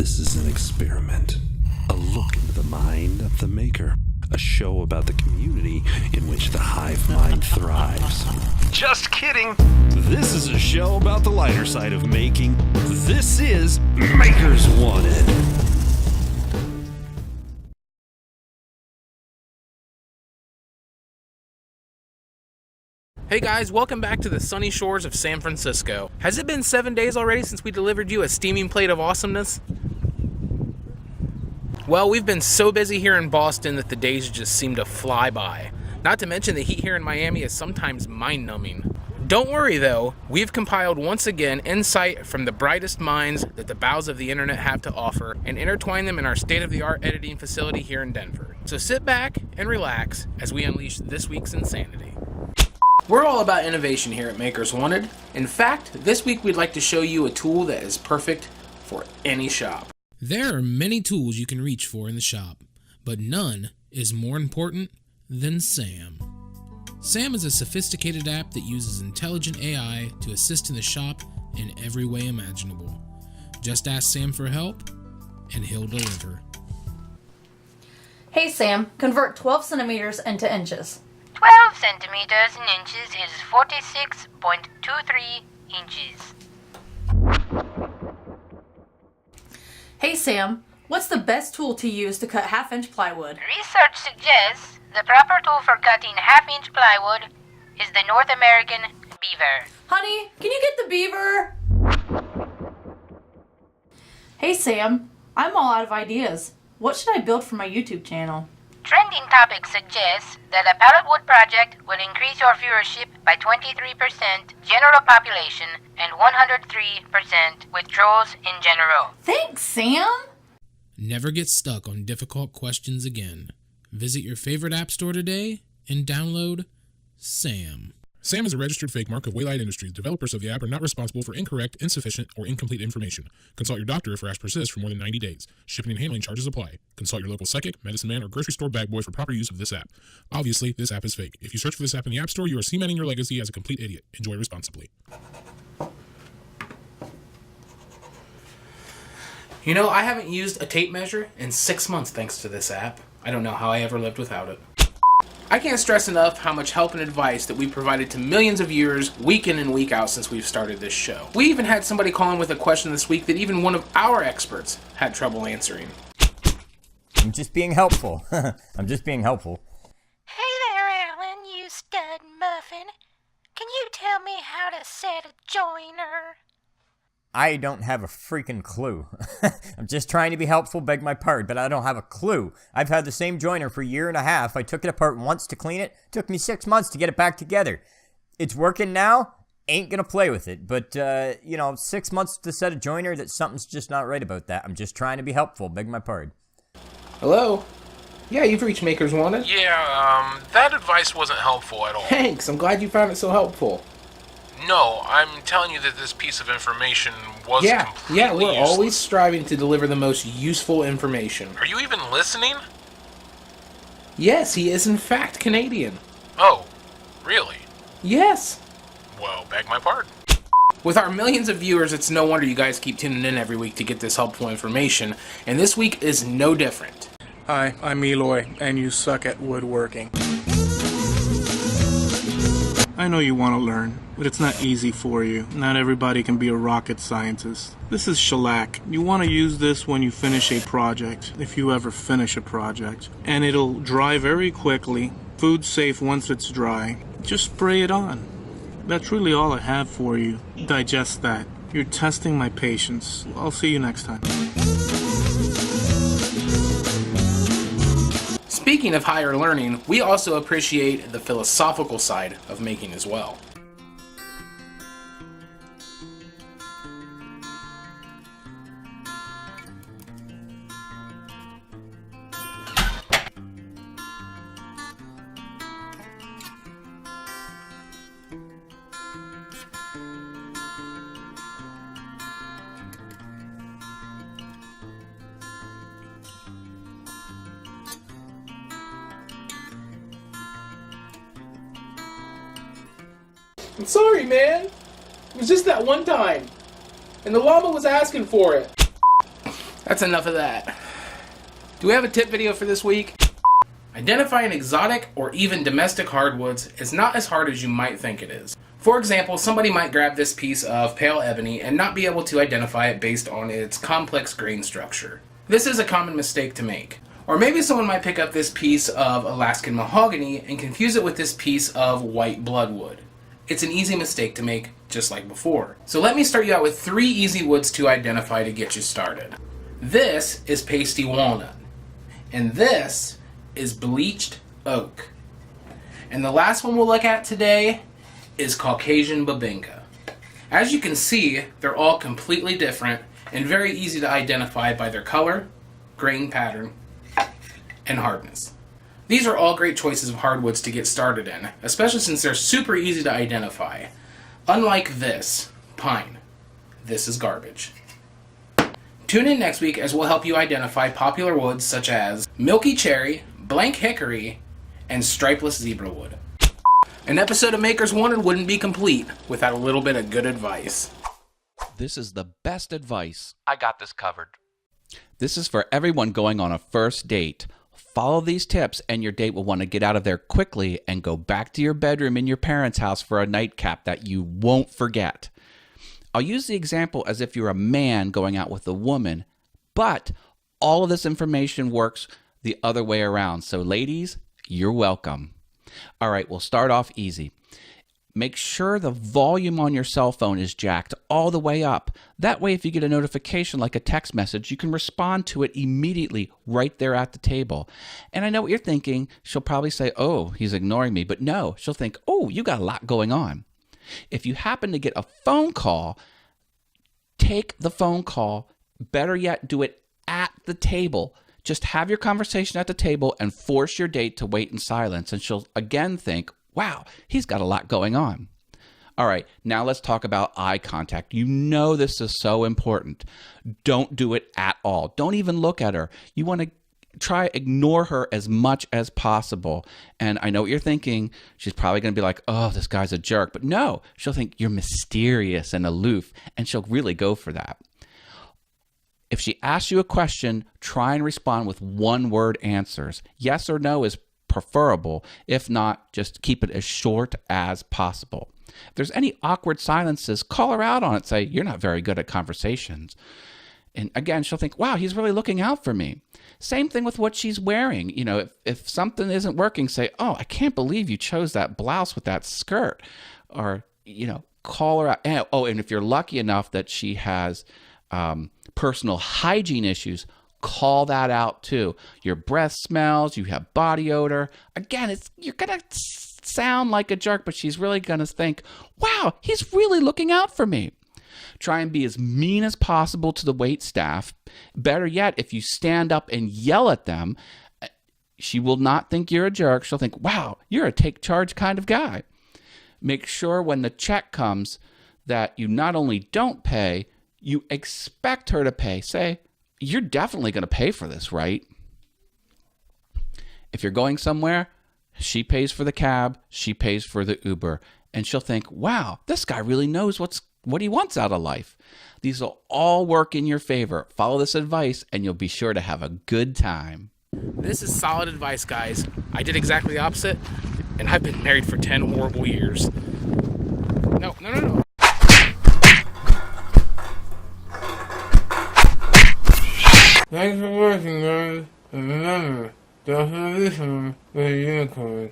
This is an experiment, a look into the mind of the maker, a show about the community in which the hive mind thrives. Just kidding! This is a show about the lighter side of making. This is Makers Wanted. Hey guys, welcome back to the sunny shores of San Francisco. Has it been 7 days already since we delivered you a steaming plate of awesomeness? Well, we've been so busy here in Boston that the days just seem to fly by. Not to mention the heat here in Miami is sometimes mind-numbing. Don't worry though, we've compiled once again insight from the brightest minds that the bowels of the internet have to offer and intertwine them in our state-of-the-art editing facility here in Denver. So sit back and relax as we unleash this week's insanity. We're all about innovation here at Makers Wanted. In fact, this week we'd like to show you a tool that is perfect for any shop. There are many tools you can reach for in the shop, but none is more important than Sam. Sam is a sophisticated app that uses intelligent AI to assist in the shop in every way imaginable. Just ask Sam for help, and he'll deliver. Hey Sam, convert 12 centimeters into inches. 12 centimeters in inches is 46.23 inches. Hey Sam, what's the best tool to use to cut half-inch plywood? Research suggests the proper tool for cutting half-inch plywood is the North American beaver. Honey, can you get the beaver? Hey Sam, I'm all out of ideas. What should I build for my YouTube channel? Trending topics suggest that a pallet wood project will increase your viewership by 23% general population and 103% with trolls in general. Thanks, Sam! Never get stuck on difficult questions again. Visit your favorite app store today and download Sam. Sam is a registered fake mark of Waylight Industries. Developers of the app are not responsible for incorrect, insufficient, or incomplete information. Consult your doctor if rash persists for more than 90 days. Shipping and handling charges apply. Consult your local psychic, medicine man, or grocery store bag boy for proper use of this app. Obviously, this app is fake. If you search for this app in the App Store, you are cementing your legacy as a complete idiot. Enjoy responsibly. You know, I haven't used a tape measure in 6 months thanks to this app. I don't know how I ever lived without it. I can't stress enough how much help and advice that we've provided to millions of viewers week in and week out since we've started this show. We even had somebody call in with a question this week that even one of our experts had trouble answering. I'm just being helpful. I'm just being helpful. Hey there, Alan, you stud muffin. Can you tell me how to set a joiner? I don't have a freaking clue. I'm just trying to be helpful, beg my pardon, but I don't have a clue. I've had the same joiner for a year and a half. I took it apart once to clean it. Took me 6 months to get it back together. It's working now. Ain't gonna play with it. But, 6 months to set a joiner, that something's just not right about that. I'm just trying to be helpful, beg my pardon. Hello? Yeah, you've reached Makers Wanted. Yeah, that advice wasn't helpful at all. Thanks, I'm glad you found it so helpful. No, I'm telling you that this piece of information was completely Yeah, we're useless. always striving to deliver the most useful information. Are you even listening? Yes, he is in fact Canadian. Oh, really? Yes. Well, beg my pardon. With our millions of viewers, it's no wonder you guys keep tuning in every week to get this helpful information, and this week is no different. Hi, I'm Eloy, and you suck at woodworking. I know you want to learn, but it's not easy for you. Not everybody can be a rocket scientist. This is shellac. You want to use this when you finish a project, if you ever finish a project. And it'll dry very quickly, food safe once it's dry. Just spray it on. That's really all I have for you. Digest that. You're testing my patience. I'll see you next time. Speaking of higher learning, we also appreciate the philosophical side of making as well. I'm sorry, man. It was just that one time. And the llama was asking for it. That's enough of that. Do we have a tip video for this week? Identifying exotic or even domestic hardwoods is not as hard as you might think it is. For example, somebody might grab this piece of pale ebony and not be able to identify it based on its complex grain structure. This is a common mistake to make. Or maybe someone might pick up this piece of Alaskan mahogany and confuse it with this piece of white bloodwood. It's an easy mistake to make, just like before. So let me start you out with 3 easy woods to identify to get you started. This is pasty walnut, and this is bleached oak. And the last one we'll look at today is Caucasian bubinka. As you can see, they're all completely different and very easy to identify by their color, grain pattern, and hardness. These are all great choices of hardwoods to get started in, especially since they're super easy to identify. Unlike this, pine. This is garbage. Tune in next week as we'll help you identify popular woods such as milky cherry, blank hickory, and stripeless zebra wood. An episode of Makers Wanted wouldn't be complete without a little bit of good advice. This is the best advice. I got this covered. This is for everyone going on a first date. Follow these tips and your date will want to get out of there quickly and go back to your bedroom in your parents' house for a nightcap that you won't forget. I'll use the example as if you're a man going out with a woman, but all of this information works the other way around. So ladies, you're welcome. All right, we'll start off easy. Make sure the volume on your cell phone is jacked all the way up. That way, if you get a notification like a text message, you can respond to it immediately right there at the table. And I know what you're thinking. She'll probably say, oh, he's ignoring me. But no, she'll think, oh, you got a lot going on. If you happen to get a phone call, take the phone call. Better yet, do it at the table. Just have your conversation at the table and force your date to wait in silence. And she'll again think, wow, he's got a lot going on. All right, now let's talk about eye contact. You know this is so important. Don't do it at all. Don't even look at her. You want to try ignore her as much as possible. And I know what you're thinking. She's probably going to be like, oh, this guy's a jerk. But no, she'll think you're mysterious and aloof, and she'll really go for that. If she asks you a question, try and respond with one-word answers. Yes or no is preferable. If not, just keep it as short as possible. If there's any awkward silences, call her out on it. Say, you're not very good at conversations. And again, she'll think, wow, he's really looking out for me. Same thing with what she's wearing. You know, if something isn't working, say, oh, I can't believe you chose that blouse with that skirt. Or, you know, call her out. Oh, and if you're lucky enough that she has personal hygiene issues, call that out too. Your breath smells, you have body odor. Again, you're going to sound like a jerk, but she's really going to think, wow, he's really looking out for me. Try and be as mean as possible to the wait staff. Better yet, if you stand up and yell at them, she will not think you're a jerk. She'll think, wow, you're a take charge kind of guy. Make sure when the check comes that you not only don't pay, you expect her to pay. Say, you're definitely going to pay for this, right? If you're going somewhere, she pays for the cab, she pays for the Uber, and she'll think, wow, this guy really knows what he wants out of life. These will all work in your favor. Follow this advice, and you'll be sure to have a good time. This is solid advice, guys. I did exactly the opposite, and I've been married for 10 horrible years. No. Thanks for watching, guys. And remember, don't listen with a unicorn.